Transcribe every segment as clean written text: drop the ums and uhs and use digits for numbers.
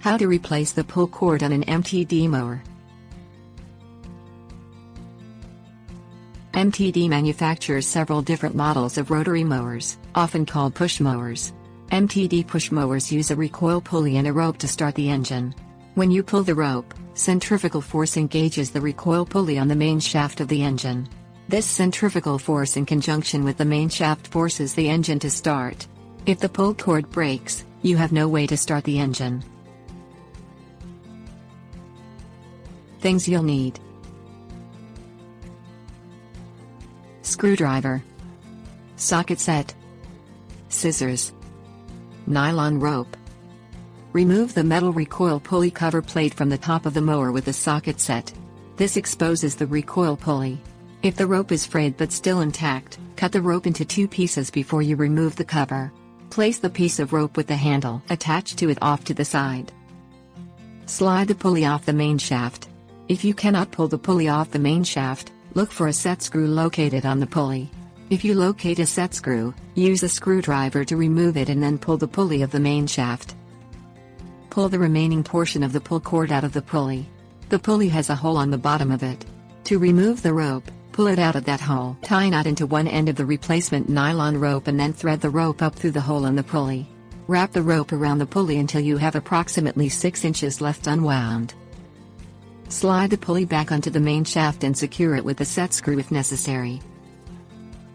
How to replace the pull cord on an MTD mower. MTD manufactures several different models of rotary mowers, often called push mowers. MTD push mowers use a recoil pulley and a rope to start the engine. When you pull the rope, centrifugal force engages the recoil pulley on the main shaft of the engine. This centrifugal force in conjunction with the main shaft forces the engine to start. If the pull cord breaks, you have no way to start the engine. Things you'll need: screwdriver, socket set, scissors, nylon rope. Remove the metal recoil pulley cover plate from the top of the mower with the socket set. This exposes the recoil pulley. If the rope is frayed but still intact, cut the rope into 2 pieces before you remove the cover. Place the piece of rope with the handle attached to it off to the side. Slide the pulley off the main shaft. If you cannot pull the pulley off the main shaft, look for a set screw located on the pulley. If you locate a set screw, use a screwdriver to remove it and then pull the pulley of the main shaft. Pull the remaining portion of the pull cord out of the pulley. The pulley has a hole on the bottom of it. To remove the rope, pull it out of that hole. Tie a knot into one end of the replacement nylon rope and then thread the rope up through the hole in the pulley. Wrap the rope around the pulley until you have approximately 6 inches left unwound. Slide the pulley back onto the main shaft and secure it with a set screw if necessary.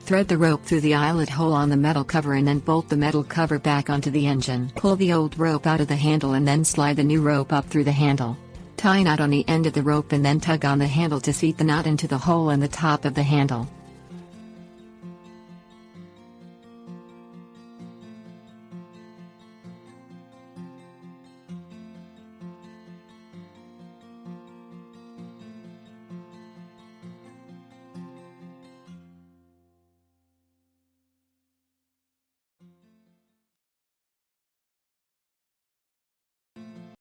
Thread the rope through the eyelet hole on the metal cover and then bolt the metal cover back onto the engine. Pull the old rope out of the handle and then slide the new rope up through the handle. Tie a knot on the end of the rope and then tug on the handle to seat the knot into the hole in the top of the handle.